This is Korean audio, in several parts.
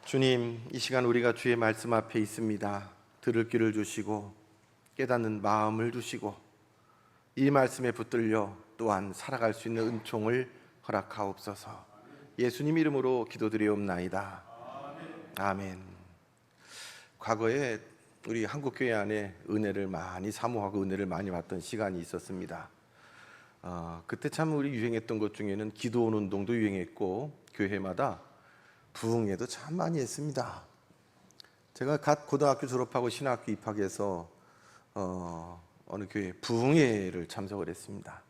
주님, 이 시간 우리가 주의 말씀 앞에 있습니다. 들을 귀를 주시고 깨닫는 마음을 주시고 이 말씀에 붙들려 또한 살아갈 수 있는 은총을 허락하옵소서. 예수님 이름으로 기도드리옵나이다. 아멘. 과거에 우리 한국교회 안에 은혜를 많이 사모하고 은혜를 많이 받던 시간이 있었습니다. 그때 참 우리 유행했던 것 중에는 기도원 운동도 유행했고 교회마다 부흥회도 참 많이 했습니다. 제가 갓 고등학교 졸업하고 신학교 입학해서 어느 교회 부흥회를 참석을 했습니다.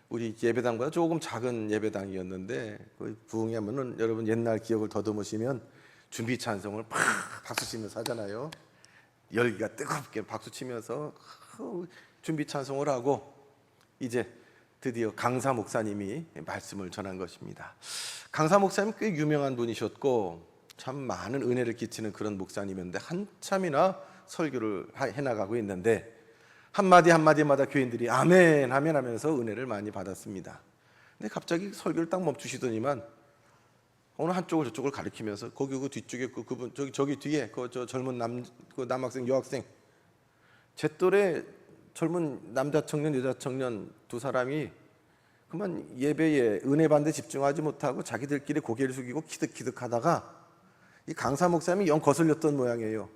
우리 예배당보다 조금 작은 예배당이었는데 부흥회 하면은 여러분 옛날 기억을 더듬으시면 준비 찬송을 팍 박수 치면서 하잖아요. 열기가 뜨겁게 박수 치면서 준비 찬송을 하고 이제 드디어 강사 목사님이 말씀을 전한 것입니다. 강사 목사님 꽤 유명한 분이셨고 참 많은 은혜를 끼치는 그런 목사님이었는데 한참이나 설교를 해나가고 있는데 한마디 한마디마다 교인들이 아멘 아멘 하면서 은혜를 많이 받았습니다. 근데 갑자기 설교를 딱 멈추시더니만 어느 한쪽을 저쪽을 가리키면서 거기 그 뒤쪽에 그분 저기 뒤에 저 젊은 남학생 여학생 제 또래 젊은 남자 청년 여자 청년 두 사람이 그만 예배에 은혜 받는데 집중하지 못하고 자기들끼리 고개를 숙이고 키득키득 하다가 이 강사 목사님이 영 거슬렸던 모양이에요.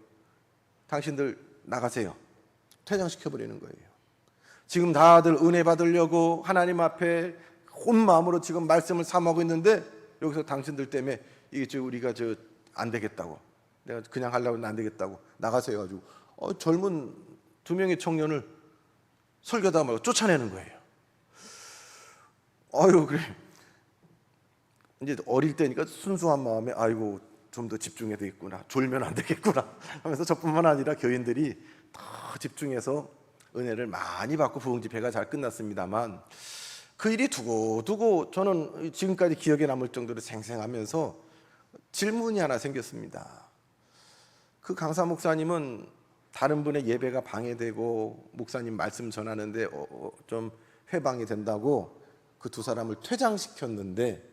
당신들 나가세요. 퇴장시켜버리는 거예요. 지금 다들 은혜 받으려고 하나님 앞에 온 마음으로 지금 말씀을 삼하고 있는데 여기서 당신들 때문에 이게 우리가 안 되겠다고 내가 그냥 하려고 했는데 안 되겠다고 나가세요 해가지고 젊은 두 명의 청년을 설교다 말고 쫓아내는 거예요. 그래. 이제 어릴 때니까 순수한 마음에 아이고 좀 더 집중해야 되겠구나. 졸면 안 되겠구나 하면서 저뿐만 아니라 교인들이 더 집중해서 은혜를 많이 받고 부흥 집회가 잘 끝났습니다만 그 일이 두고두고 저는 지금까지 기억에 남을 정도로 생생하면서 질문이 하나 생겼습니다. 그 강사 목사님은 다른 분의 예배가 방해되고 목사님 말씀 전하는데 좀 회방이 된다고 그 두 사람을 퇴장시켰는데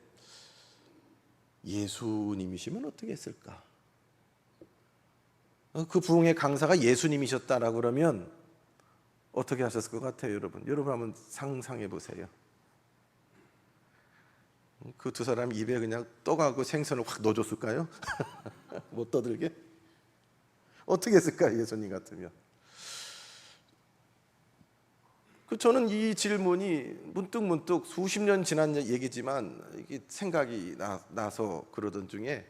예수님이시면 어떻게 했을까? 그 부흥의 강사가 예수님이셨다라고 그러면 어떻게 하셨을 것 같아요, 여러분? 여러분 한번 상상해 보세요. 그 두 사람 입에 그냥 떡하고 생선을 확 넣어줬을까요? 못 떠들게? 어떻게 했을까요, 예수님 같으면? 저는 이 질문이 문득 수십 년 지난 얘기지만 이게 생각이 나서 그러던 중에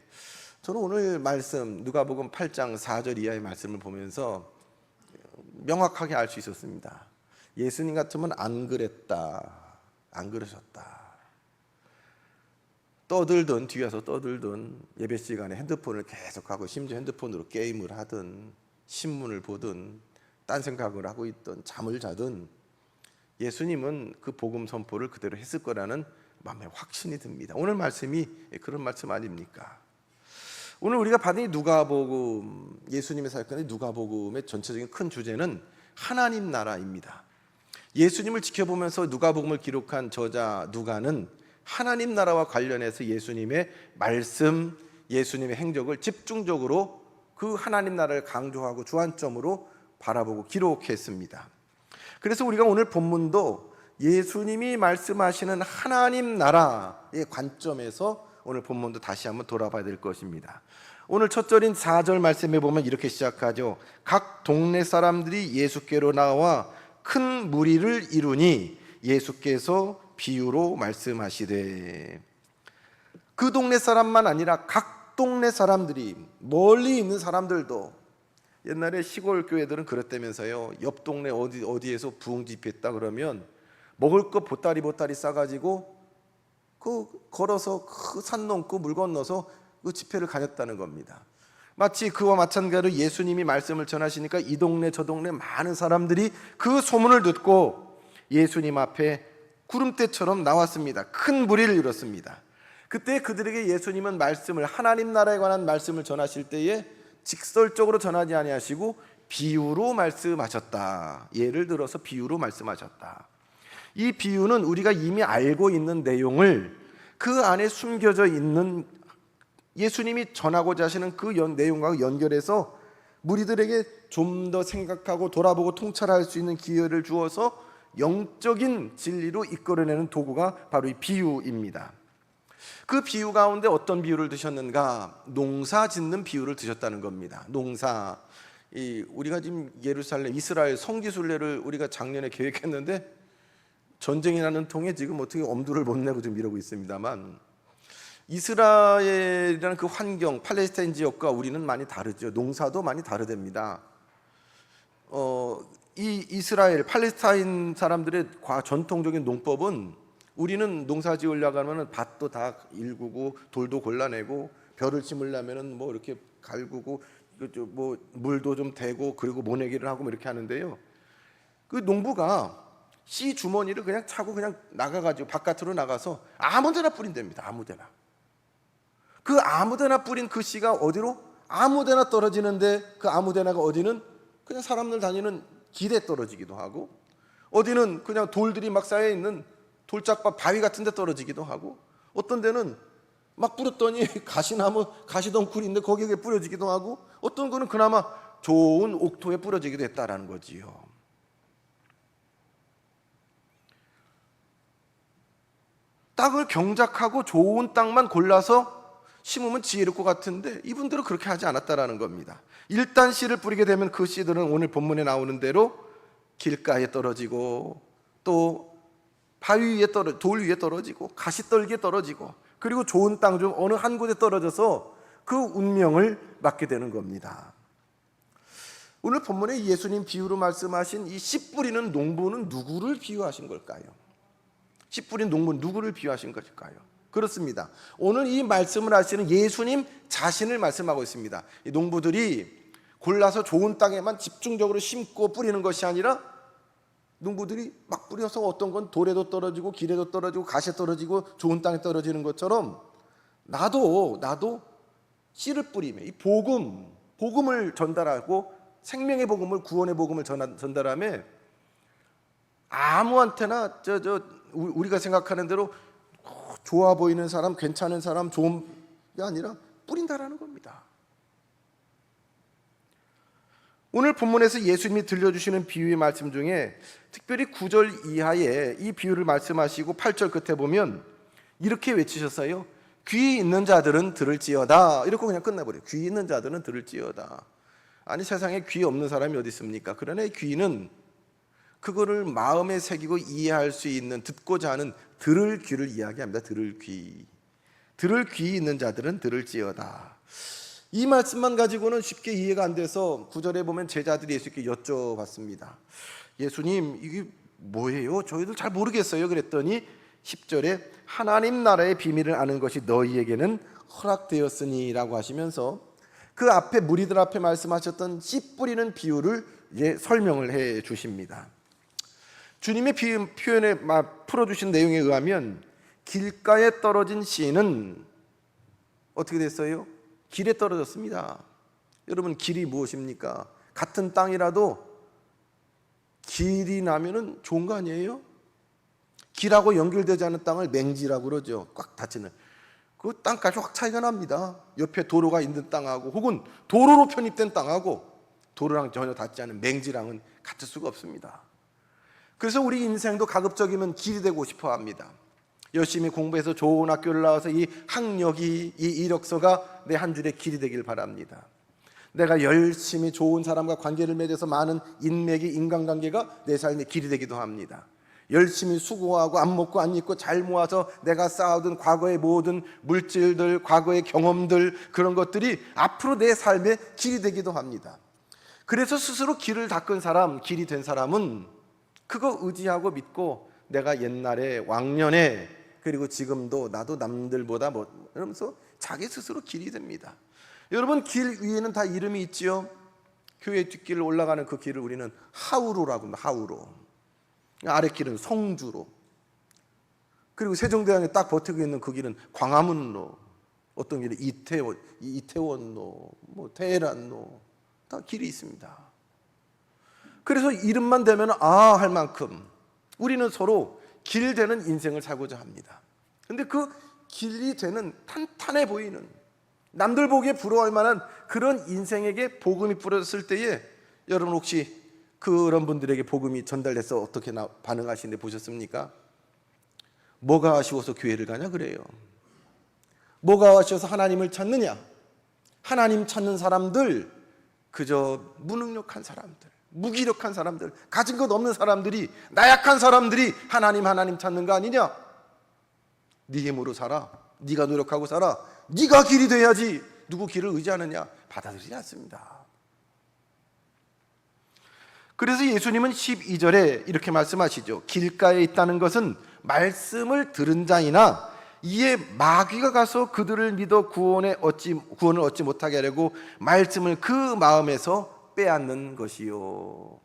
저는 오늘 말씀 누가복음 8장 4절 이하의 말씀을 보면서 명확하게 알 수 있었습니다. 예수님 같으면 안 그랬다, 안 그러셨다. 떠들던 뒤에 와서 떠들던 예배 시간에 핸드폰을 계속하고 심지어 핸드폰으로 게임을 하든 신문을 보든 딴 생각을 하고 있던 잠을 자든 예수님은 그 복음 선포를 그대로 했을 거라는 마음에 확신이 듭니다. 오늘 말씀이 그런 말씀 아닙니까? 오늘 우리가 받은 이 누가복음, 예수님의 사역권의 누가복음의 전체적인 큰 주제는 하나님 나라입니다. 예수님을 지켜보면서 누가복음을 기록한 저자 누가는 하나님 나라와 관련해서 예수님의 말씀, 예수님의 행적을 집중적으로 그 하나님 나라를 강조하고 주안점으로 바라보고 기록했습니다. 그래서 우리가 오늘 본문도 예수님이 말씀하시는 하나님 나라의 관점에서 오늘 본문도 다시 한번 돌아봐야 될 것입니다. 오늘 첫 절인 4절 말씀에 보면 이렇게 시작하죠. 각 동네 사람들이 예수께로 나와 큰 무리를 이루니 예수께서 비유로 말씀하시되, 그 동네 사람만 아니라 각 동네 사람들이, 멀리 있는 사람들도, 옛날에 시골 교회들은 그랬다면서요. 옆 동네 어디에서 부흥 집회했다 그러면 먹을 거 보따리 싸가지고 걸어서 그 산 넘고 물 건너서 그 집회를 가졌다는 겁니다. 마치 그와 마찬가지로 예수님이 말씀을 전하시니까 이 동네 저 동네 많은 사람들이 그 소문을 듣고 예수님 앞에 구름대처럼 나왔습니다. 큰 무리를 이뤘습니다. 그때 그들에게 예수님은 말씀을, 하나님 나라에 관한 말씀을 전하실 때에 직설적으로 전하지 아니하시고 비유로 말씀하셨다. 예를 들어서 비유로 말씀하셨다. 이 비유는 우리가 이미 알고 있는 내용을 그 안에 숨겨져 있는 예수님이 전하고자 하시는 그 내용과 연결해서 무리들에게 좀 더 생각하고 돌아보고 통찰할 수 있는 기회를 주어서 영적인 진리로 이끌어내는 도구가 바로 이 비유입니다. 그 비유 가운데 어떤 비유를 드셨는가? 농사 짓는 비유를 드셨다는 겁니다. 농사. 우리가 지금 예루살렘, 이스라엘 성지순례를 우리가 작년에 계획했는데 전쟁이 나는 통에 지금 어떻게 엄두를 못 내고 좀 이러고 있습니다만, 이스라엘이라는 그 환경, 팔레스타인 지역과 우리는 많이 다르죠. 농사도 많이 다르답니다. 이 이스라엘, 팔레스타인 사람들의 전통적인 농법은, 우리는 농사 지으려고 하면 밭도 다 일구고 돌도 골라내고 벼를 심으려면 뭐 이렇게 갈구고 뭐 물도 좀 대고 그리고 모내기를 하고 뭐 이렇게 하는데요. 그 농부가 씨 주머니를 그냥 차고 그냥 나가가지고 바깥으로 나가서 아무데나 뿌린답니다. 아무데나. 그 아무데나 뿌린 그 씨가 어디로? 아무데나 떨어지는데, 그 아무데나가 어디는 그냥 사람들 다니는 길에 떨어지기도 하고, 어디는 그냥 돌들이 막 쌓여 있는 돌짝밭 바위 같은 데 떨어지기도 하고, 어떤 데는 막 뿌렸더니 가시나무, 가시덩굴인데 거기에 뿌려지기도 하고, 어떤 거는 그나마 좋은 옥토에 뿌려지기도 했다라는 거지요. 땅을 경작하고 좋은 땅만 골라서 심으면 지혜로울 것 같은데, 이분들은 그렇게 하지 않았다라는 겁니다. 일단 씨를 뿌리게 되면 그 씨들은 오늘 본문에 나오는 대로 길가에 떨어지고, 또 바위 위에 돌 위에 떨어지고, 가시떨기에 떨어지고, 그리고 좋은 땅 중 어느 한 곳에 떨어져서 그 운명을 맞게 되는 겁니다. 오늘 본문에 예수님 비유로 말씀하신 이 씨 뿌리는 농부는 누구를 비유하신 걸까요? 씨 뿌린 농부는 누구를 비유하신 것일까요? 그렇습니다. 오늘 이 말씀을 하시는 예수님 자신을 말씀하고 있습니다. 이 농부들이 골라서 좋은 땅에만 집중적으로 심고 뿌리는 것이 아니라, 농부들이 막 뿌려서 어떤 건 돌에도 떨어지고 길에도 떨어지고 가시에 떨어지고 좋은 땅에 떨어지는 것처럼, 나도 씨를 뿌리며 이 복음을 전달하고 생명의 복음을, 구원의 복음을 전달하며 아무한테나 우리가 생각하는 대로 좋아 보이는 사람, 괜찮은 사람, 좋은 게 아니라 뿌린다라는 겁니다. 오늘 본문에서 예수님이 들려주시는 비유의 말씀 중에 특별히 9절 이하에 이 비유를 말씀하시고 8절 끝에 보면 이렇게 외치셨어요. 귀 있는 자들은 들을지어다. 이렇게 그냥 끝나버려요. 귀 있는 자들은 들을지어다. 아니, 세상에 귀 없는 사람이 어디 있습니까? 그러나 귀는 그거를 마음에 새기고 이해할 수 있는, 듣고자 하는 들을 귀를 이야기합니다. 들을 귀 있는 자들은 들을지어다. 이 말씀만 가지고는 쉽게 이해가 안 돼서 9절에 보면 제자들이 예수님께 여쭤봤습니다. 예수님, 이게 뭐예요? 저희들 잘 모르겠어요. 그랬더니 10절에 하나님 나라의 비밀을 아는 것이 너희에게는 허락되었으니 라고 하시면서 그 앞에 무리들 앞에 말씀하셨던 씨 뿌리는 비유를 설명을 해 주십니다. 주님의 표현에 풀어주신 내용에 의하면 길가에 떨어진 씨는 어떻게 됐어요? 길에 떨어졌습니다. 여러분, 길이 무엇입니까? 같은 땅이라도 길이 나면은 좋은 거 아니에요? 길하고 연결되지 않은 땅을 맹지라고 그러죠. 꽉 닫히는. 그 땅까지 확 차이가 납니다. 옆에 도로가 있는 땅하고, 혹은 도로로 편입된 땅하고 도로랑 전혀 닿지 않은 맹지랑은 같을 수가 없습니다. 그래서 우리 인생도 가급적이면 길이 되고 싶어 합니다. 열심히 공부해서 좋은 학교를 나와서 이 학력이, 이 이력서가 내 한 줄의 길이 되길 바랍니다. 내가 열심히 좋은 사람과 관계를 맺어서 많은 인맥이, 인간관계가 내 삶의 길이 되기도 합니다. 열심히 수고하고 안 먹고 안 입고 잘 모아서 내가 쌓아둔 과거의 모든 물질들, 과거의 경험들, 그런 것들이 앞으로 내 삶의 길이 되기도 합니다. 그래서 스스로 길을 닦은 사람, 길이 된 사람은 그거 의지하고 믿고, 내가 옛날에 왕년에 그리고 지금도 나도 남들보다 이러면서 자기 스스로 길이 됩니다. 여러분, 길 위에는 다 이름이 있지요. 교회 뒷길을 올라가는 그 길을 우리는 하우로라고 합니다. 하우로. 아랫길은 성주로, 그리고 세종대왕에 딱 버티고 있는 그 길은 광화문로, 어떤 길은 이태원로, 테헤란로, 다 길이 있습니다. 그래서 이름만 되면 할 만큼 우리는 서로 길 되는 인생을 살고자 합니다. 그런데 그 길이 되는 탄탄해 보이는 남들 보기에 부러워할 만한 그런 인생에게 복음이 뿌려졌을 때에 여러분 혹시 그런 분들에게 복음이 전달돼서 어떻게 반응하시는데 보셨습니까? 뭐가 아쉬워서 교회를 가냐 그래요. 뭐가 아쉬워서 하나님을 찾느냐. 하나님 찾는 사람들 그저 무능력한 사람들, 무기력한 사람들, 가진 것 없는 사람들이, 나약한 사람들이 하나님 찾는 거 아니냐. 네 힘으로 살아, 네가 노력하고 살아, 네가 길이 돼야지. 누구 길을 의지하느냐. 받아들이지 않습니다. 그래서 예수님은 12절에 이렇게 말씀하시죠. 길가에 있다는 것은 말씀을 들은 자이나 이에 마귀가 가서 그들을 믿어 구원을 얻지 못하게 하려고 말씀을 그 마음에서 빼앗는 것이요.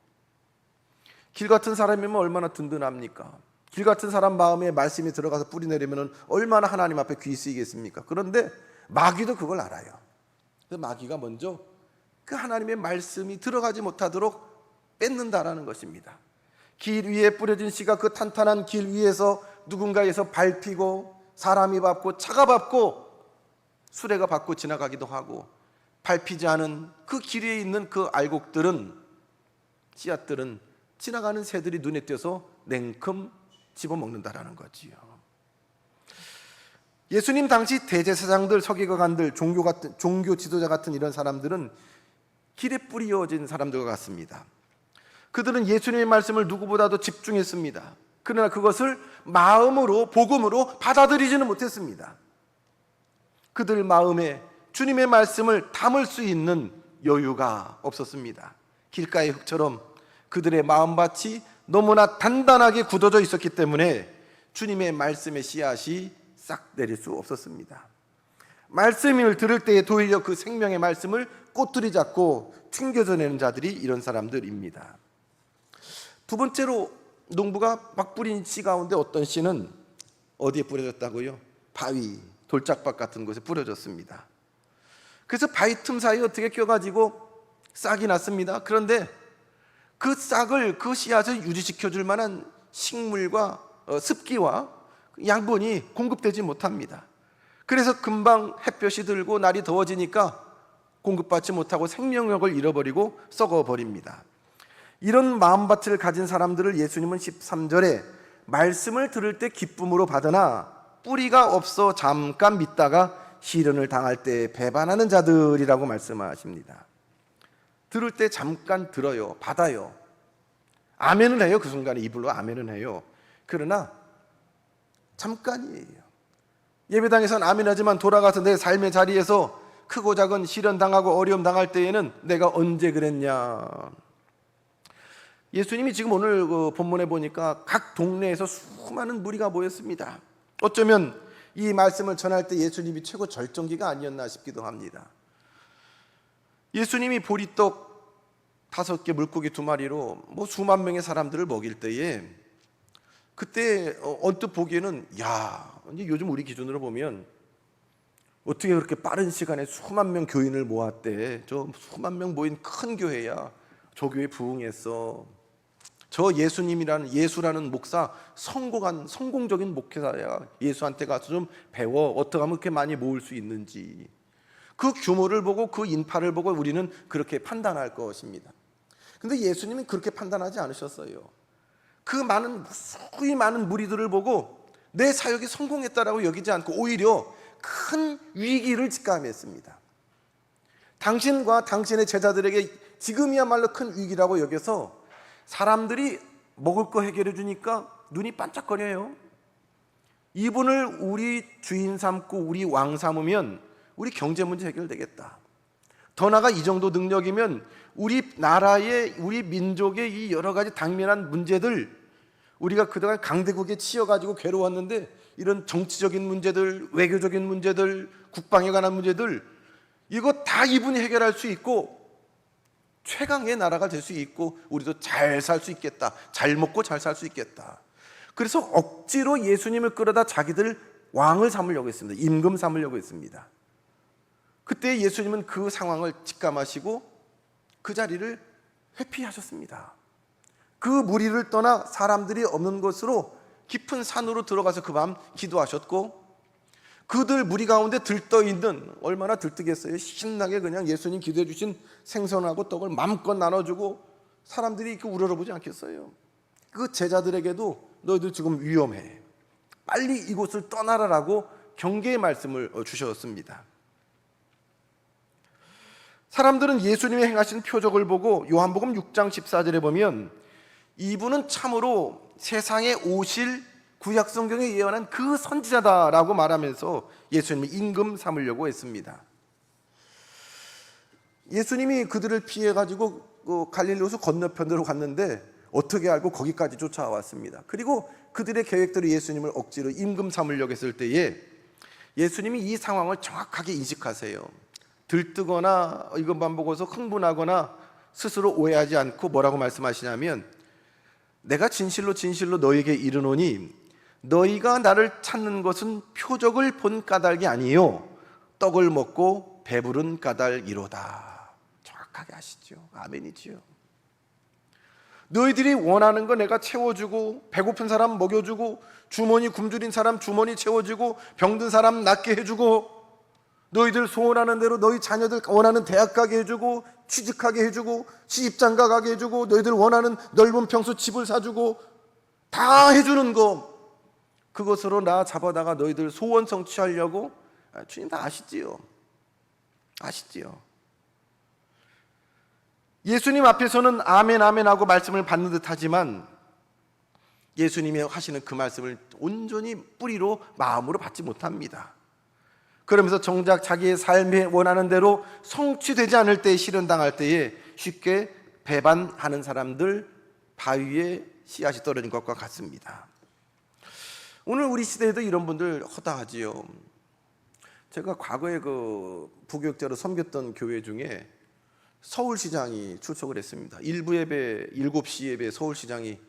길 같은 사람이면 얼마나 든든합니까? 길 같은 사람 마음에 말씀이 들어가서 뿌리 내리면 얼마나 하나님 앞에 귀 쓰이겠습니까? 그런데 마귀도 그걸 알아요. 그래서 마귀가 먼저 그 하나님의 말씀이 들어가지 못하도록 뺏는다라는 것입니다. 길 위에 뿌려진 씨가 그 탄탄한 길 위에서 누군가에서 밟히고 사람이 밟고 차가 밟고 수레가 밟고 지나가기도 하고, 밟히지 않은 그 길 위에 있는 그 알곡들은, 씨앗들은 지나가는 새들이 눈에 띄어서 냉큼 집어먹는다라는 거지요. 예수님 당시 대제사장들, 서기관들, 종교 지도자 같은 이런 사람들은 길에 뿌려진 사람들과 같습니다. 그들은 예수님의 말씀을 누구보다도 집중했습니다. 그러나 그것을 마음으로, 복음으로 받아들이지는 못했습니다. 그들 마음에 주님의 말씀을 담을 수 있는 여유가 없었습니다. 길가의 흙처럼 그들의 마음밭이 너무나 단단하게 굳어져 있었기 때문에 주님의 말씀의 씨앗이 싹 내릴 수 없었습니다. 말씀을 들을 때에 도리어 그 생명의 말씀을 꼬투리 잡고 튕겨져내는 자들이 이런 사람들입니다. 두 번째로 농부가 막 뿌린 씨 가운데 어떤 씨는 어디에 뿌려졌다고요? 바위, 돌짝밭 같은 곳에 뿌려졌습니다. 그래서 바위 틈 사이에 어떻게 껴가지고 싹이 났습니다. 그런데 그 싹을, 그 씨앗을 유지시켜 줄 만한 식물과 습기와 양분이 공급되지 못합니다. 그래서 금방 햇볕이 들고 날이 더워지니까 공급받지 못하고 생명력을 잃어버리고 썩어버립니다. 이런 마음밭을 가진 사람들을 예수님은 13절에 말씀을 들을 때 기쁨으로 받으나 뿌리가 없어 잠깐 믿다가 시련을 당할 때 배반하는 자들이라고 말씀하십니다. 들을 때 잠깐 들어요, 받아요, 아멘은 해요. 그 순간에 입으로 아멘은 해요. 그러나 잠깐이에요. 예배당에서는 아멘하지만 돌아가서 내 삶의 자리에서 크고 작은 시련 당하고 어려움 당할 때에는 내가 언제 그랬냐. 예수님이 지금 오늘 그 본문에 보니까 각 동네에서 수많은 무리가 모였습니다. 어쩌면 이 말씀을 전할 때 예수님이 최고 절정기가 아니었나 싶기도 합니다. 예수님이 보리떡 5개, 물고기 2마리로 수만 명의 사람들을 먹일 때에 그때 언뜻 보기에는 이제 요즘 우리 기준으로 보면 어떻게 그렇게 빠른 시간에 수만 명 교인을 모았대. 저 수만 명 모인 큰 교회야. 저 교회 부흥했어. 저 예수라는 목사 성공적인 목회자야. 예수한테 가서 좀 배워. 어떻게 하면 그렇게 많이 모을 수 있는지. 그 규모를 보고 그 인파를 보고 우리는 그렇게 판단할 것입니다. 근데 예수님은 그렇게 판단하지 않으셨어요. 그 무수히 많은 무리들을 보고 내 사역이 성공했다라고 여기지 않고 오히려 큰 위기를 직감했습니다. 당신과 당신의 제자들에게 지금이야말로 큰 위기라고 여겨서 사람들이 먹을 거 해결해 주니까 눈이 반짝거려요. 이분을 우리 주인 삼고 우리 왕 삼으면 우리 경제 문제 해결되겠다. 더 나아가 이 정도 능력이면 우리 나라의, 우리 민족의 이 여러 가지 당면한 문제들, 우리가 그동안 강대국에 치여가지고 괴로웠는데 이런 정치적인 문제들, 외교적인 문제들, 국방에 관한 문제들, 이거 다 이분이 해결할 수 있고 최강의 나라가 될 수 있고 우리도 잘 살 수 있겠다. 잘 먹고 잘 살 수 있겠다. 그래서 억지로 예수님을 끌어다 자기들 왕을 삼으려고 했습니다. 임금 삼으려고 했습니다. 그때 예수님은 그 상황을 직감하시고 그 자리를 회피하셨습니다. 그 무리를 떠나 사람들이 없는 곳으로 깊은 산으로 들어가서 그 밤 기도하셨고, 그들 무리 가운데 들떠 있는, 얼마나 들뜨겠어요. 신나게 그냥 예수님 기도해 주신 생선하고 떡을 마음껏 나눠주고 사람들이 이렇게 우러러보지 않겠어요. 그 제자들에게도 너희들 지금 위험해, 빨리 이곳을 떠나라라고 경계의 말씀을 주셨습니다. 사람들은 예수님이 행하신 표적을 보고 요한복음 6장 14절에 보면 이분은 참으로 세상에 오실 구약 성경에 예언한 그 선지자다라고 말하면서 예수님을 임금 삼으려고 했습니다. 예수님이 그들을 피해 가지고 갈릴리호수 건너편으로 갔는데 어떻게 알고 거기까지 쫓아왔습니다. 그리고 그들의 계획대로 예수님을 억지로 임금 삼으려고 했을 때에 예수님이 이 상황을 정확하게 인식하세요. 들뜨거나 이것만 보고서 흥분하거나 스스로 오해하지 않고 뭐라고 말씀하시냐면, 내가 진실로 진실로 너희에게 이르노니 너희가 나를 찾는 것은 표적을 본 까닭이 아니요 떡을 먹고 배부른 까닭이로다. 정확하게 아시죠? 아멘이지요. 너희들이 원하는 거 내가 채워주고, 배고픈 사람 먹여주고, 주머니 굶주린 사람 주머니 채워주고, 병든 사람 낫게 해주고, 너희들 소원하는 대로 너희 자녀들 원하는 대학 가게 해주고, 취직하게 해주고, 시집장가 가게 해주고, 너희들 원하는 넓은 평수 집을 사주고, 다 해주는 거, 그것으로 나 잡아다가 너희들 소원 성취하려고. 주님 다 아시지요. 아시지요. 예수님 앞에서는 아멘 아멘 하고 말씀을 받는 듯 하지만 예수님이 하시는 그 말씀을 온전히 뿌리로 마음으로 받지 못합니다. 그러면서 정작 자기의 삶에 원하는 대로 성취되지 않을 때에, 실현당할 때에 쉽게 배반하는 사람들, 바위에 씨앗이 떨어진 것과 같습니다. 오늘 우리 시대에도 이런 분들 허다하지요. 제가 과거에 부교육자로 섬겼던 교회 중에 서울시장이 출석을 했습니다. 일부 예배, 7시 예배 서울시장이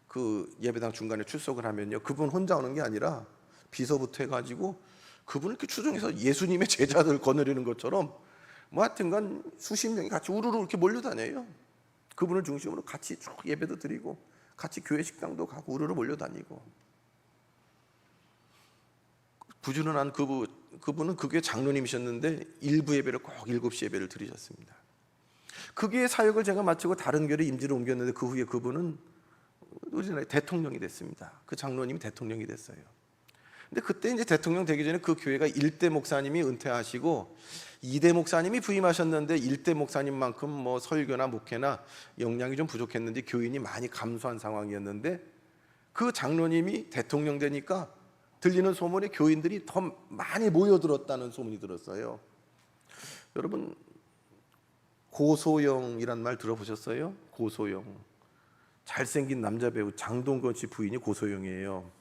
그 예배당 중간에 출석을 하면요, 그분 혼자 오는 게 아니라 비서부터 해가지고 그분을 이렇게 추종해서 예수님의 제자들 거느리는 것처럼 뭐 하여튼간 수십 명이 같이 우르르 이렇게 몰려다녀요. 그분을 중심으로 같이 쭉 예배도 드리고 같이 교회 식당도 가고 우르르 몰려다니고. 부지런한 그분은 그 교회 장로님이셨는데 일부 예배를 꼭 7시 예배를 드리셨습니다. 그 교회 사역을 제가 마치고 다른 교회로 임지를 옮겼는데 그 후에 그분은 우리나라의 대통령이 됐습니다. 그 장로님이 대통령이 됐어요. 근데 그때 이제 대통령 되기 전에 그 교회가 1대 목사님이 은퇴하시고 2대 목사님이 부임하셨는데 1대 목사님만큼 뭐 설교나 목회나 역량이 좀 부족했는지 교인이 많이 감소한 상황이었는데, 그 장로님이 대통령 되니까 들리는 소문에 교인들이 더 많이 모여들었다는 소문이 들었어요. 여러분, 고소영이란 말 들어보셨어요? 고소영. 잘생긴 남자 배우 장동건 씨 부인이 고소영이에요.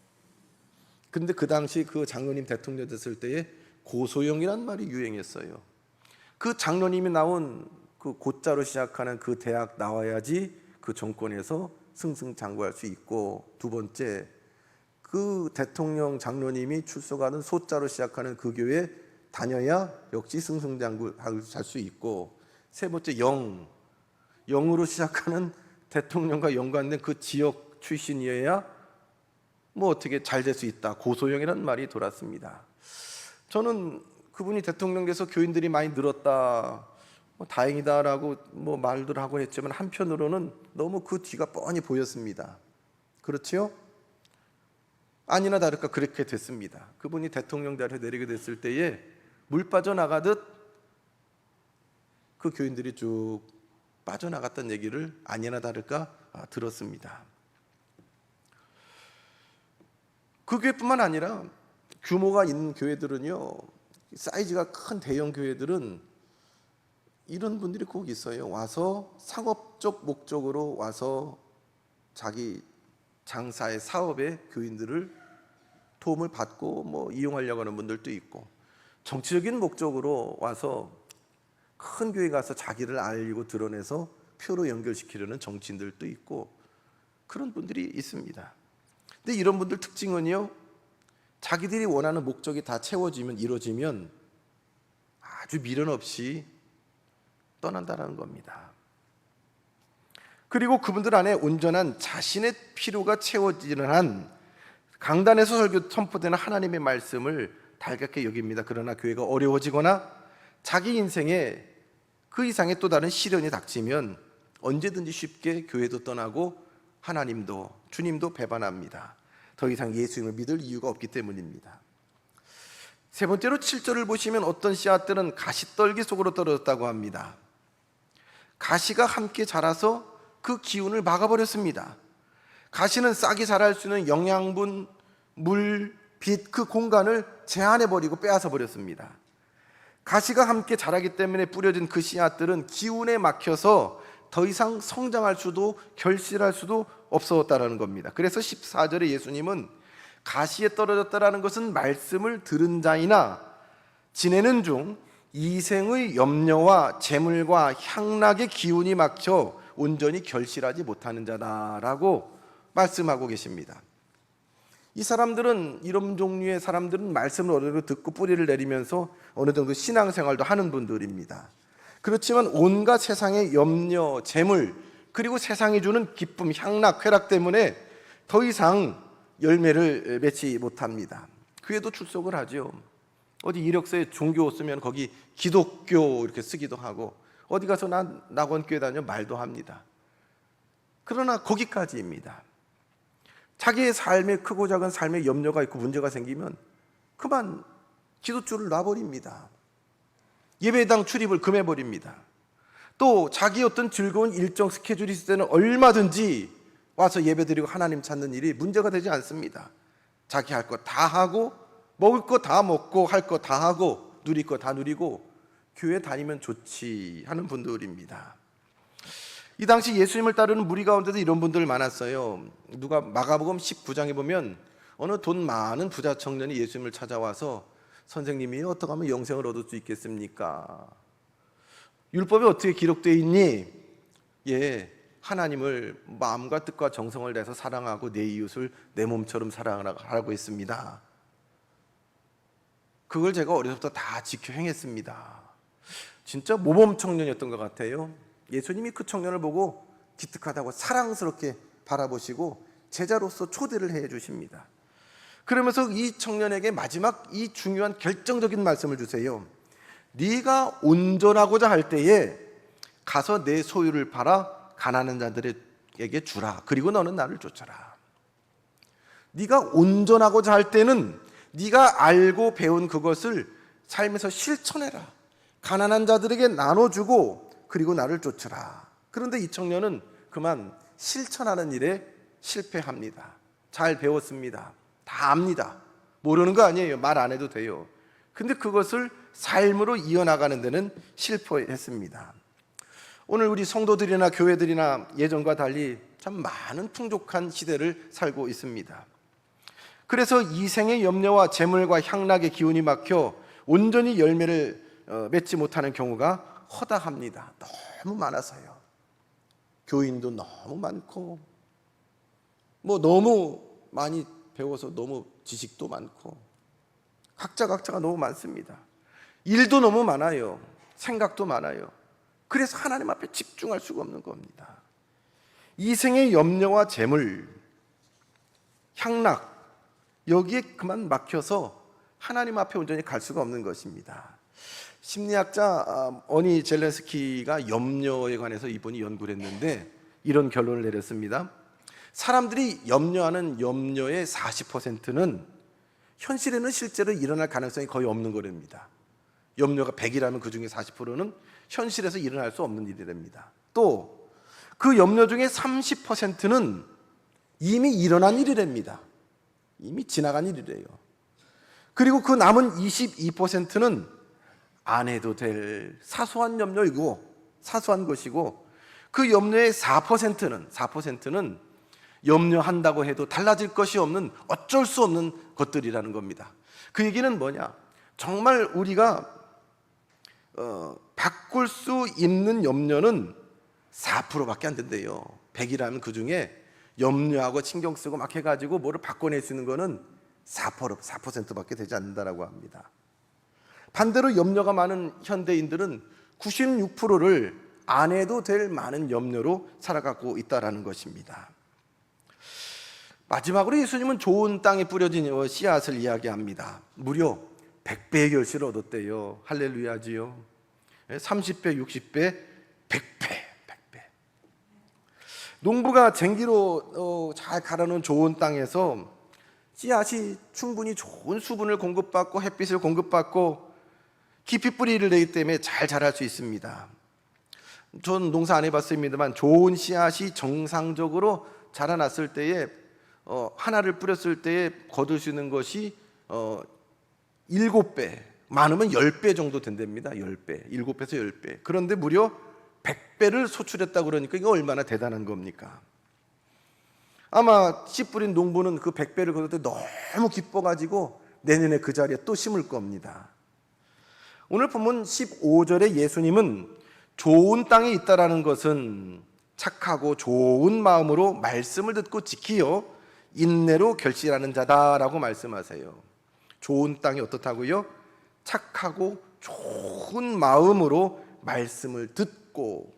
근데 그 당시 그 장로님 대통령 됐을 때에 고소영이란 말이 유행했어요. 그 장로님이 나온 그 고자로 시작하는 그 대학 나와야지 그 정권에서 승승장구할 수 있고, 두 번째, 그 대통령 장로님이 출석하는 소자로 시작하는 그 교회 다녀야 역시 승승장구할 수 있고, 세 번째, 영으로 시작하는 대통령과 연관된 그 지역 출신이어야 뭐 어떻게 잘 될 수 있다. 고소영이라는 말이 돌았습니다. 저는 그분이 대통령 돼서 교인들이 많이 늘었다, 뭐 다행이다라고 뭐 말들 하고 했지만 한편으로는 너무 그 뒤가 뻔히 보였습니다. 그렇지요? 아니나 다를까 그렇게 됐습니다. 그분이 대통령 자리에 내리게 됐을 때에 물 빠져나가듯 그 교인들이 쭉 빠져나갔던 얘기를 아니나 다를까 들었습니다. 그 교회뿐만 아니라 규모가 있는 교회들은요, 사이즈가 큰 대형 교회들은 이런 분들이 꼭 있어요. 와서 상업적 목적으로 와서 자기 장사의 사업에 교인들을 도움을 받고 뭐 이용하려고 하는 분들도 있고, 정치적인 목적으로 와서 큰 교회 가서 자기를 알리고 드러내서 표로 연결시키려는 정치인들도 있고, 그런 분들이 있습니다. 근데 이런 분들 특징은요, 자기들이 원하는 목적이 다 채워지면, 이루어지면 아주 미련 없이 떠난다는 겁니다. 그리고 그분들 안에 온전한 자신의 필요가 채워지는 한 강단에서 설교 선포되는 하나님의 말씀을 달갑게 여깁니다. 그러나 교회가 어려워지거나 자기 인생에 그 이상의 또 다른 시련이 닥치면 언제든지 쉽게 교회도 떠나고 하나님도 주님도 배반합니다. 더 이상 예수님을 믿을 이유가 없기 때문입니다. 세 번째로 7절을 보시면 어떤 씨앗들은 가시떨기 속으로 떨어졌다고 합니다. 가시가 함께 자라서 그 기운을 막아버렸습니다. 가시는 싹이 자랄 수 있는 영양분, 물, 빛, 그 공간을 제한해버리고 빼앗아버렸습니다. 가시가 함께 자라기 때문에 뿌려진 그 씨앗들은 기운에 막혀서 더 이상 성장할 수도 결실할 수도 없었다라는 겁니다. 그래서 14절에 예수님은 가시에 떨어졌다라는 것은 말씀을 들은 자이나 지내는 중 이생의 염려와 재물과 향락의 기운이 막혀 온전히 결실하지 못하는 자다라고 말씀하고 계십니다. 이 사람들은, 이런 종류의 사람들은 말씀을 어느 정도 듣고 뿌리를 내리면서 어느 정도 신앙생활도 하는 분들입니다. 그렇지만 온갖 세상의 염려, 재물, 그리고 세상이 주는 기쁨, 향락, 쾌락 때문에 더 이상 열매를 맺지 못합니다. 교회도 출석을 하죠. 어디 이력서에 종교 쓰면 거기 기독교 이렇게 쓰기도 하고, 어디 가서 난 낙원교회 다녀 말도 합니다. 그러나 거기까지입니다. 자기의 삶에 크고 작은 삶의 염려가 있고 문제가 생기면 그만 기도줄을 놔버립니다. 예배당 출입을 금해버립니다. 또 자기 어떤 즐거운 일정 스케줄이 있을 때는 얼마든지 와서 예배드리고 하나님 찾는 일이 문제가 되지 않습니다. 자기 할 거 다 하고, 먹을 거 다 먹고, 할 거 다 하고, 누릴 거 다 누리고 교회 다니면 좋지 하는 분들입니다. 이 당시 예수님을 따르는 무리 가운데도 이런 분들 많았어요. 누가 마가복음 19장에 보면 어느 돈 많은 부자 청년이 예수님을 찾아와서 선생님이 어떻게 하면 영생을 얻을 수 있겠습니까? 율법에 어떻게 기록되어 있니? 예, 하나님을 마음과 뜻과 정성을 다해서 사랑하고 내 이웃을 내 몸처럼 사랑하라고 했습니다. 그걸 제가 어려서부터 다 지켜 행했습니다. 진짜 모범 청년이었던 것 같아요. 예수님이 그 청년을 보고 기특하다고 사랑스럽게 바라보시고 제자로서 초대를 해 주십니다. 그러면서 이 청년에게 마지막 이 중요한 결정적인 말씀을 주세요. 네가 온전하고자 할 때에 가서 내 소유를 팔아 가난한 자들에게 주라. 그리고 너는 나를 쫓아라. 네가 온전하고자 할 때는 네가 알고 배운 그것을 삶에서 실천해라. 가난한 자들에게 나눠주고 그리고 나를 쫓아라. 그런데 이 청년은 그만 실천하는 일에 실패합니다. 잘 배웠습니다. 다 압니다. 모르는 거 아니에요. 말 안 해도 돼요. 근데 그것을 삶으로 이어나가는 데는 실패했습니다. 오늘 우리 성도들이나 교회들이나 예전과 달리 참 많은 풍족한 시대를 살고 있습니다. 그래서 이생의 염려와 재물과 향락의 기운이 막혀 온전히 열매를 맺지 못하는 경우가 허다합니다. 너무 많아서요. 교인도 너무 많고, 너무 많이 배워서 너무 지식도 많고, 각자가 너무 많습니다. 일도 너무 많아요. 생각도 많아요. 그래서 하나님 앞에 집중할 수가 없는 겁니다. 이생의 염려와 재물, 향락, 여기에 그만 막혀서 하나님 앞에 온전히 갈 수가 없는 것입니다. 심리학자 어니 젤렌스키가 염려에 관해서 이분이 연구를 했는데 이런 결론을 내렸습니다. 사람들이 염려하는 염려의 40%는 현실에는 실제로 일어날 가능성이 거의 없는 거랍니다. 염려가 100이라면 그 중에 40%는 현실에서 일어날 수 없는 일이랍니다. 또 그 염려 중에 30%는 이미 일어난 일이랍니다. 이미 지나간 일이래요. 그리고 그 남은 22%는 안 해도 될 사소한 염려이고 사소한 것이고, 그 염려의 4%는 염려한다고 해도 달라질 것이 없는 어쩔 수 없는 것들이라는 겁니다. 그 얘기는 뭐냐? 정말 우리가 바꿀 수 있는 염려는 4%밖에 안 된대요. 100이라면 그 중에 염려하고 신경 쓰고 막 해가지고 뭐를 바꿔낼 수 있는 거는 4%밖에 되지 않는다라고 합니다. 반대로 염려가 많은 현대인들은 96%를 안 해도 될 많은 염려로 살아가고 있다는 것입니다. 마지막으로 예수님은 좋은 땅에 뿌려진 씨앗을 이야기합니다. 무려 100배의 결실을 얻었대요. 할렐루야지요. 30배, 60배, 100배. 농부가 쟁기로 잘 갈아놓은 좋은 땅에서 씨앗이 충분히 좋은 수분을 공급받고 햇빛을 공급받고 깊이 뿌리를 내기 때문에 잘 자랄 수 있습니다. 전 농사 안 해봤습니다만 좋은 씨앗이 정상적으로 자라났을 때에 하나를 뿌렸을 때에 거둘 수 있는 것이 7배, 많으면 10배 정도 된답니다. 10배, 7배에서 10배. 그런데 무려 100배를 소출했다고 그러니까 이거 얼마나 대단한 겁니까? 아마 씨 뿌린 농부는 그 100배를 거둘 때 너무 기뻐가지고 내년에 그 자리에 또 심을 겁니다. 오늘 본문 15절에 예수님은 좋은 땅에 있다라는 것은 착하고 좋은 마음으로 말씀을 듣고 지키어 인내로 결실하는 자다라고 말씀하세요. 좋은 땅이 어떻다고요? 착하고 좋은 마음으로 말씀을 듣고.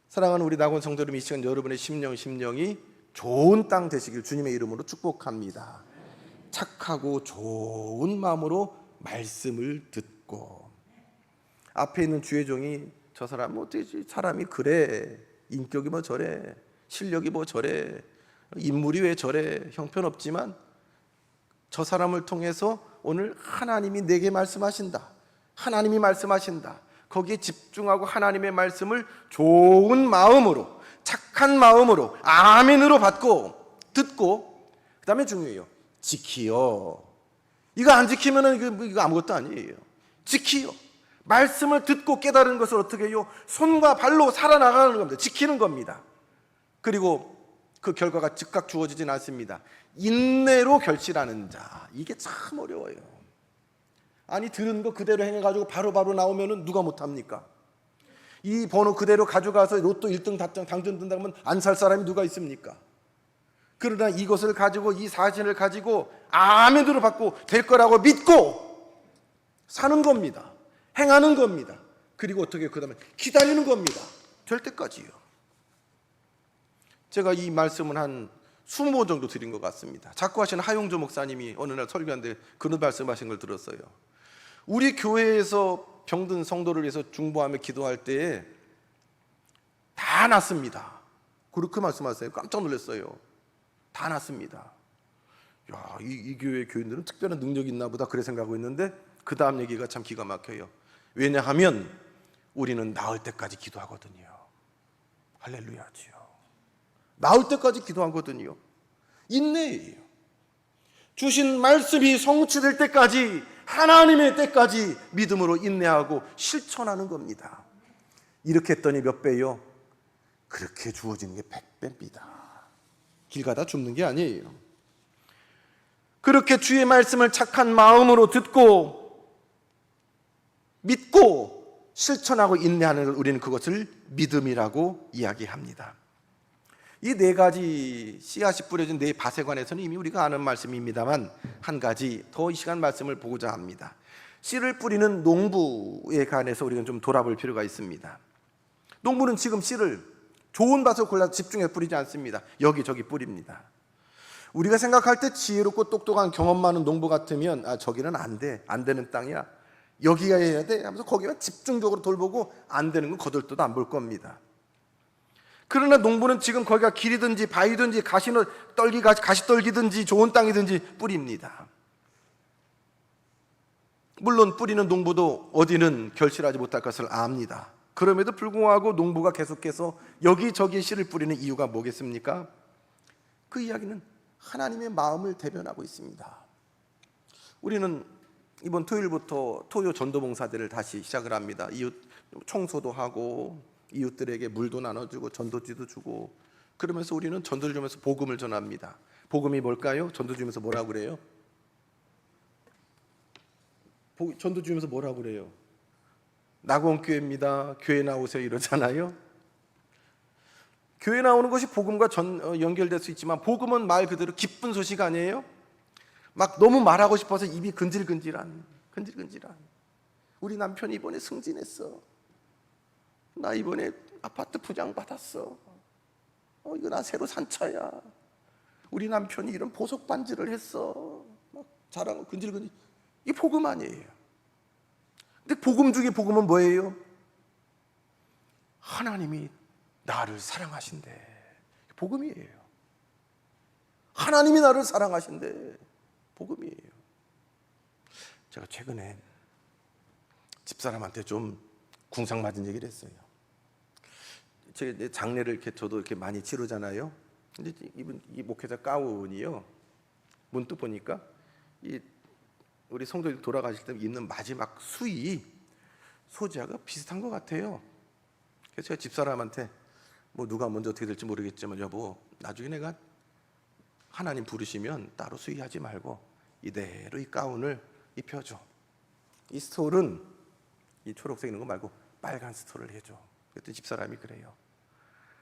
사랑하는 우리 낙원 성도 여러분, 이 시간 여러분의 심령이 좋은 땅 되시길 주님의 이름으로 축복합니다. 착하고 좋은 마음으로 말씀을 듣고. 앞에 있는 주의 종이 저 사람은 어떻게 사람이 그래, 인격이 뭐 저래, 실력이 뭐 저래, 인물이 왜 저래, 형편없지만 저 사람을 통해서 오늘 하나님이 내게 말씀하신다. 하나님이 말씀하신다. 거기에 집중하고 하나님의 말씀을 좋은 마음으로, 착한 마음으로, 아멘으로 받고 듣고, 그 다음에 중요해요. 지키요. 이거 안 지키면 이거 아무것도 아니에요. 지키요. 말씀을 듣고 깨달은 것을 어떻게 해요? 손과 발로 살아나가는 겁니다. 지키는 겁니다. 그리고 그 결과가 즉각 주어지진 않습니다. 인내로 결실하는 자. 이게 참 어려워요. 아니, 들은 거 그대로 행해가지고 바로바로 나오면 누가 못합니까? 이 번호 그대로 가져가서 로또 1등 당첨된다면 안 살 사람이 누가 있습니까? 그러나 이것을 가지고, 이 사실을 가지고 아멘으로 받고 될 거라고 믿고 사는 겁니다. 행하는 겁니다. 그리고 어떻게 그 다음에 기다리는 겁니다. 될 때까지요. 제가 이 말씀을 한 20번 정도 드린 것 같습니다. 작고하신 하용조 목사님이 어느 날 설교하는데 그런 말씀하신 걸 들었어요. 우리 교회에서 병든 성도를 위해서 중보하며 기도할 때에 다 낫습니다. 그렇게 말씀하세요. 깜짝 놀랐어요. 다 낫습니다. 야, 이 교회 교인들은 특별한 능력이 있나 보다 그래 생각하고 있는데 그 다음 얘기가 참 기가 막혀요. 왜냐하면 우리는 나을 때까지 기도하거든요. 할렐루야지요. 나을 때까지 기도하거든요. 인내예요. 주신 말씀이 성취될 때까지, 하나님의 때까지 믿음으로 인내하고 실천하는 겁니다. 이렇게 했더니 몇 배요? 그렇게 주어지는 게 100배입니다. 길 가다 죽는 게 아니에요. 그렇게 주의 말씀을 착한 마음으로 듣고 믿고 실천하고 인내하는 걸 우리는 그것을 믿음이라고 이야기합니다. 이 네 가지 씨앗이 뿌려진 네 밭에 관해서는 이미 우리가 아는 말씀입니다만 한 가지 더 이 시간 말씀을 보고자 합니다. 씨를 뿌리는 농부에 관해서 우리는 좀 돌아볼 필요가 있습니다. 농부는 지금 씨를 좋은 밭을 골라 집중해 뿌리지 않습니다. 여기저기 뿌립니다. 우리가 생각할 때 지혜롭고 똑똑한 경험 많은 농부 같으면 저기는 안 돼, 안 되는 땅이야, 여기가 해야 돼 하면서 거기만 집중적으로 돌보고 안 되는 건 거들떠도 안 볼 겁니다. 그러나 농부는 지금 거기가 길이든지 바위든지 가시떨기든지 좋은 땅이든지 뿌립니다. 물론 뿌리는 농부도 어디는 결실하지 못할 것을 압니다. 그럼에도 불구하고 농부가 계속해서 여기저기 씨를 뿌리는 이유가 뭐겠습니까? 그 이야기는 하나님의 마음을 대변하고 있습니다. 우리는 이번 토요일부터 토요 전도봉사대를 다시 시작을 합니다. 이웃 청소도 하고 이웃들에게 물도 나눠주고 전도지도 주고, 그러면서 우리는 전도를 주면서 복음을 전합니다. 복음이 뭘까요? 전도 주면서 뭐라고 그래요? 전도 주면서 뭐라고 그래요? 낙원교회입니다, 교회 나오세요 이러잖아요. 교회 나오는 것이 복음과 연결될 수 있지만 복음은 말 그대로 기쁜 소식 아니에요? 막 너무 말하고 싶어서 입이 근질근질한 우리 남편이 이번에 승진했어, 나 이번에 아파트 부장 받았어, 이거 나 새로 산 차야, 우리 남편이 이런 보석 반지를 했어, 막 자랑하고 근질근질. 이 복음 아니에요. 근데 복음 중에 복음은 뭐예요? 하나님이 나를 사랑하신대. 복음이에요. 하나님이 나를 사랑하신대. 복음이에요. 제가 최근에 집사람한테 좀 궁상 맞은 얘기를 했어요. 제가 장례를 저도 이렇게 많이 치르잖아요. 근데 이 목회자 가운이요, 문득 보니까 우리 성도들 돌아가실 때 입는 마지막 수의 소재가 비슷한 것 같아요. 그래서 제가 집사람한테 뭐 누가 먼저 어떻게 될지 모르겠지만 여보, 나중에 내가 하나님 부르시면 따로 수의하지 말고 이대로 이 가운을 입혀줘. 이 스톨은 이 초록색 있는 거 말고 빨간 스톨을 해줘. 그랬더니 집사람이 그래요.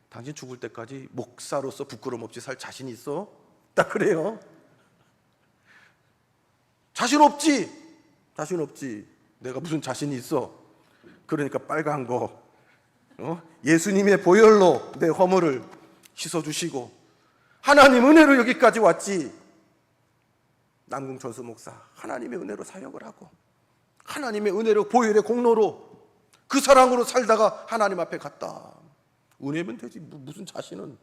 당신 죽을 때까지 목사로서 부끄럼 없이 살 자신 있어? 딱 그래요. 자신 없지. 자신 없지. 내가 무슨 자신이 있어? 그러니까 빨간 거, 예수님의 보혈로 내 허물을 씻어주시고 하나님 은혜로 여기까지 왔지. 남궁 전수 목사 하나님의 은혜로 사역을 하고 하나님의 은혜로 보혈의 공로로 그 사랑으로 살다가 하나님 앞에 갔다. 은혜면 되지. 무슨 자신은.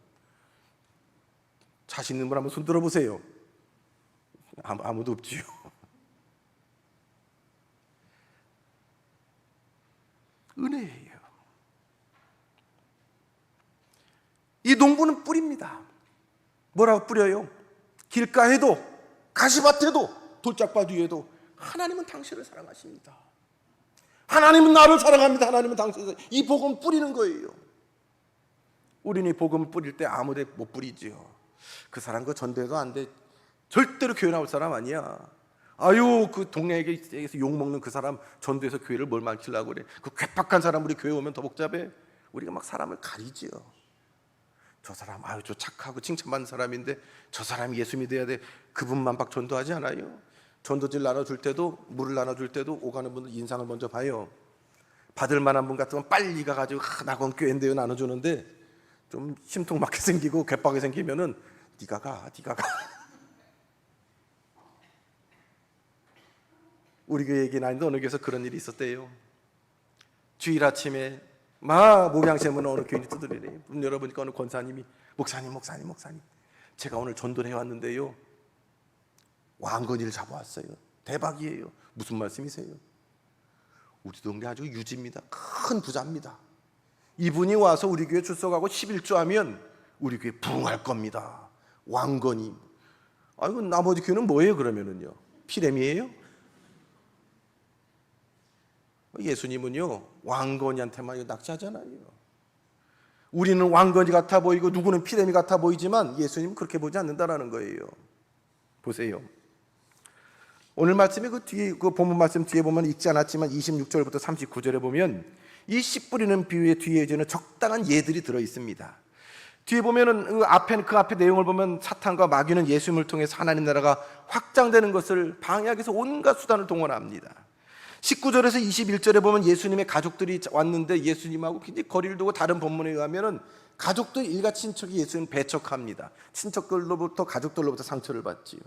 자신 있는 분 한번 손 들어보세요. 아무도 없지요. 은혜예요. 이 농부는 뿌립니다. 뭐라고 뿌려요? 길가에도 가시밭에도 돌짝밭 위에도 하나님은 당신을 사랑하십니다. 하나님은 나를 사랑합니다. 하나님은 당신을. 이 복음 뿌리는 거예요. 우리는 이 복음 뿌릴 때 아무데 못 뿌리지요. 그 사람 그 전도해도 안 돼. 절대로 교회 나올 사람 아니야. 아유, 그 동네에서 욕먹는 그 사람 전도해서 교회를 뭘 만들려고 그래. 그 괴팍한 사람 우리 교회 오면 더 복잡해. 우리가 막 사람을 가리지요. 저 사람 아유 저 착하고 칭찬받는 사람인데 저 사람이 예수 믿어야 돼. 그분만 막 전도하지 않아요. 전도지를 나눠줄 때도 물을 나눠줄 때도 오가는 분들 인상을 먼저 봐요. 받을 만한 분 같으면 빨리 가가지고 낙원 교회인데요 나눠주는데 좀 심통맞게 생기고 괴팍하게 생기면은 네가 가. 우리 교회 얘기는 아닌데 어느 교회에서 그런 일이 있었대요. 주일 아침에 목양세문 어느 교인이 두드리래. 문 열어보니까 어느 권사님이 목사님 제가 오늘 전도를 해왔는데요 왕건이를 잡아왔어요. 대박이에요. 무슨 말씀이세요? 우리 동네 아주 유지입니다. 큰 부자입니다. 이분이 와서 우리 교회 출석하고 11조 하면 우리 교회 부흥할 겁니다. 왕건이. 아이고 나머지 교회는 뭐예요 그러면은요? 피레미예요? 예수님은요 왕건이한테만 낙찰하잖아요. 우리는 왕건이 같아 보이고 누구는 피레미 같아 보이지만 예수님은 그렇게 보지 않는다라는 거예요. 보세요. 오늘 말씀에 그 뒤에 그 본문 말씀 뒤에 보면 읽지 않았지만 26절부터 39절에 보면 이 씨 뿌리는 비유의 뒤에는 적당한 예들이 들어 있습니다. 뒤에 보면은 그 앞에 내용을 보면 사탄과 마귀는 예수님을 통해서 하나님 나라가 확장되는 것을 방해하기 위해서 온갖 수단을 동원합니다. 19절에서 21절에 보면 예수님의 가족들이 왔는데 예수님하고 굉장히 거리를 두고 다른 본문에 의하면은 가족들 일가 친척이 예수님 배척합니다. 친척들로부터 가족들로부터 상처를 받지요.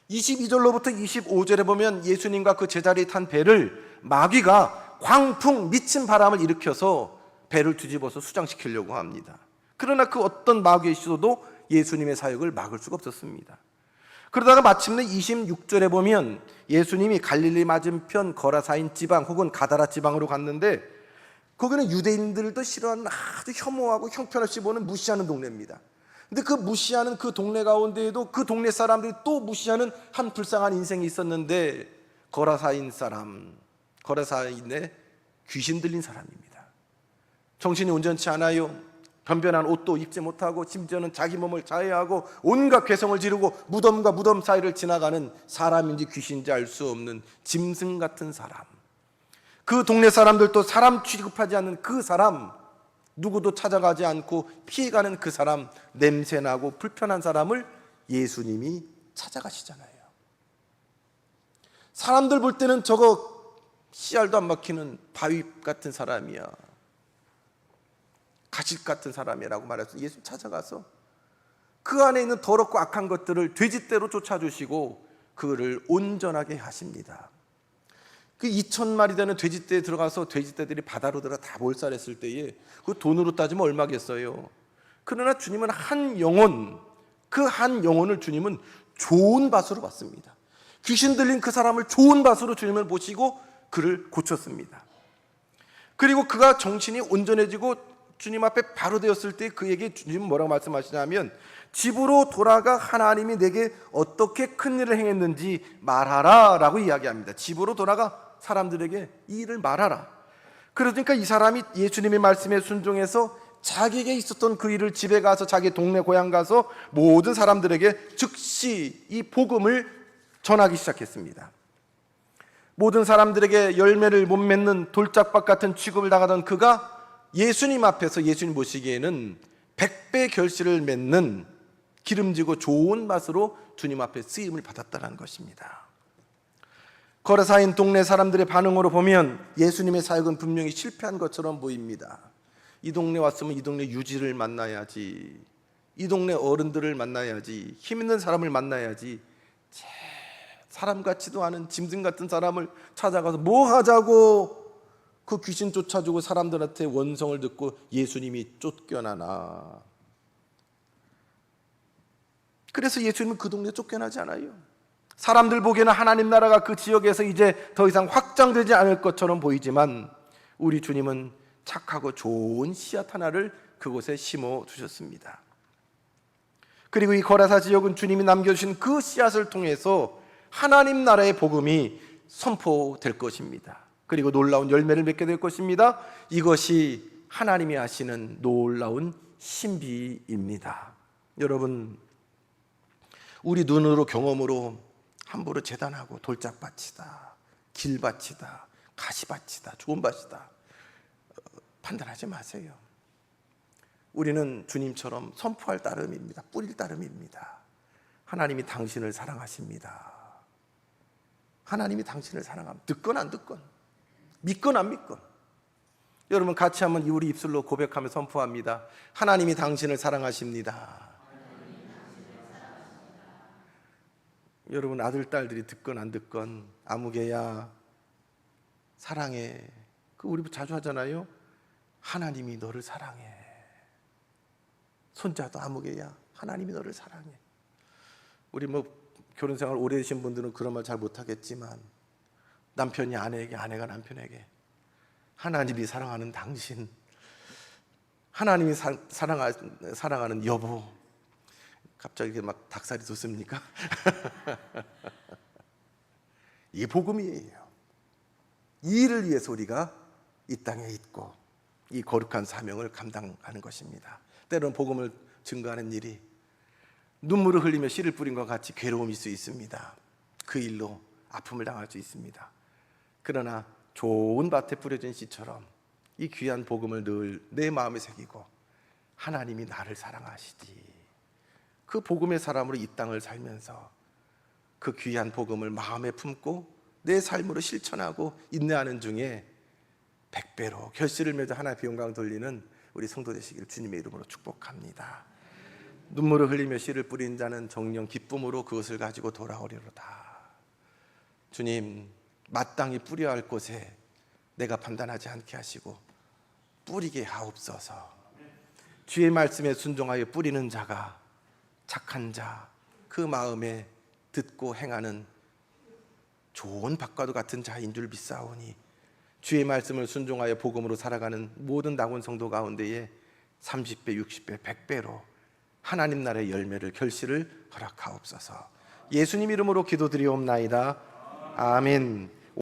22절로부터 25절에 보면 예수님과 그 제자리에 탄 배를 마귀가 광풍 미친 바람을 일으켜서 배를 뒤집어서 수장시키려고 합니다. 그러나 그 어떤 마귀의 시도도 예수님의 사역을 막을 수가 없었습니다. 그러다가 마침내 26절에 보면 예수님이 갈릴리 맞은편 거라사인 지방 혹은 가다라 지방으로 갔는데 거기는 유대인들도 싫어하는 아주 혐오하고 형편없이 보는 무시하는 동네입니다. 근데 그 무시하는 그 동네 가운데에도 그 동네 사람들이 또 무시하는 한 불쌍한 인생이 있었는데 거라사인에 귀신 들린 사람입니다. 정신이 온전치 않아요. 변변한 옷도 입지 못하고 심지어는 자기 몸을 자해하고 온갖 괴성을 지르고 무덤과 무덤 사이를 지나가는 사람인지 귀신인지 알 수 없는 짐승 같은 사람. 그 동네 사람들도 사람 취급하지 않는 그 사람, 누구도 찾아가지 않고 피해가는 그 사람, 냄새나고 불편한 사람을 예수님이 찾아가시잖아요. 사람들 볼 때는 저거 씨알도 안 막히는 바위 같은 사람이야, 가식 같은 사람이라고 말해서 예수 찾아가서 그 안에 있는 더럽고 악한 것들을 돼지떼로 쫓아주시고 그를 온전하게 하십니다. 그 2,000마리 되는 돼지떼에 들어가서 돼지떼들이 바다로 들어가 다 몰살했을 때에 그 돈으로 따지면 얼마겠어요. 그러나 주님은 한 영혼, 그 한 영혼을 주님은 좋은 밭으로 봤습니다. 귀신 들린 그 사람을 좋은 밭으로 주님을 보시고 그를 고쳤습니다. 그리고 그가 정신이 온전해지고 주님 앞에 바로 되었을 때 그에게 주님은 뭐라고 말씀하시냐면 집으로 돌아가 하나님이 내게 어떻게 큰 일을 행했는지 말하라 라고 이야기합니다. 집으로 돌아가 사람들에게 이 일을 말하라. 그러니까 이 사람이 예수님의 말씀에 순종해서 자기에게 있었던 그 일을 집에 가서 자기 동네 고향 가서 모든 사람들에게 즉시 이 복음을 전하기 시작했습니다. 모든 사람들에게 열매를 못 맺는 돌짝밭 같은 취급을 당하던 그가 예수님 앞에서 예수님 보시기에는 100배 결실을 맺는 기름지고 좋은 맛으로 주님 앞에 쓰임을 받았다는 것입니다. 거라사인 동네 사람들의 반응으로 보면 예수님의 사역은 분명히 실패한 것처럼 보입니다. 이 동네 왔으면 이 동네 유지를 만나야지, 이 동네 어른들을 만나야지, 힘 있는 사람을 만나야지, 사람 같지도 않은 짐승 같은 사람을 찾아가서 뭐 하자고 그 귀신 쫓아주고 사람들한테 원성을 듣고 예수님이 쫓겨나나. 그래서 예수님은 그 동네 쫓겨나지 않아요. 사람들 보기에는 하나님 나라가 그 지역에서 이제 더 이상 확장되지 않을 것처럼 보이지만 우리 주님은 착하고 좋은 씨앗 하나를 그곳에 심어 두셨습니다. 그리고 이 거라사 지역은 주님이 남겨주신 그 씨앗을 통해서 하나님 나라의 복음이 선포될 것입니다. 그리고 놀라운 열매를 맺게 될 것입니다. 이것이 하나님이 하시는 놀라운 신비입니다. 여러분, 우리 눈으로 경험으로 함부로 재단하고 돌짝밭이다, 길밭이다, 가시밭이다, 좋은 밭이다 판단하지 마세요. 우리는 주님처럼 선포할 따름입니다. 뿌릴 따름입니다. 하나님이 당신을 사랑하십니다. 하나님이 당신을 사랑합니다. 듣건 안 듣건, 믿건 안 믿건. 여러분 같이 한번 우리 입술로 고백하며 선포합니다. 하나님이 당신을 사랑하십니다. 여러분 아들, 딸들이 듣건 안 듣건 아무개야 사랑해. 그 우리 자주 하잖아요. 하나님이 너를 사랑해. 손자도 아무개야 하나님이 너를 사랑해. 우리 결혼생활 오래되신 분들은 그런 말 잘 못하겠지만 남편이 아내에게, 아내가 남편에게 하나님이 사랑하는 당신, 하나님이 사랑하는 여보. 갑자기 이렇게 막 닭살이 돋습니까? 이게 복음이에요. 이 일을 위해서 우리가 이 땅에 있고 이 거룩한 사명을 감당하는 것입니다. 때로는 복음을 증거하는 일이 눈물을 흘리며 씨를 뿌린 것 같이 괴로움일 수 있습니다. 그 일로 아픔을 당할 수 있습니다. 그러나 좋은 밭에 뿌려진 씨처럼 이 귀한 복음을 늘 내 마음에 새기고 하나님이 나를 사랑하시지, 그 복음의 사람으로 이 땅을 살면서 그 귀한 복음을 마음에 품고 내 삶으로 실천하고 인내하는 중에 100배로 결실을 맺어 하나님의 영광 돌리는 우리 성도 되시기를 주님의 이름으로 축복합니다. 눈물을 흘리며 씨를 뿌린 자는 정녕 기쁨으로 그것을 가지고 돌아오리로다. 주님, 마땅히 뿌려야 할 곳에 내가 판단하지 않게 하시고 뿌리게 하옵소서. 주의 말씀에 순종하여 뿌리는 자가 착한 자, 그 마음에 듣고 행하는 좋은 밭과도 같은 자인 줄 믿사오니 주의 말씀을 순종하여 복음으로 살아가는 모든 낙원 성도 가운데에 30배, 60배, 100배로 하나님 나라의 열매를, 결실을 허락하옵소서. 예수님 이름으로 기도드리옵나이다. 아멘.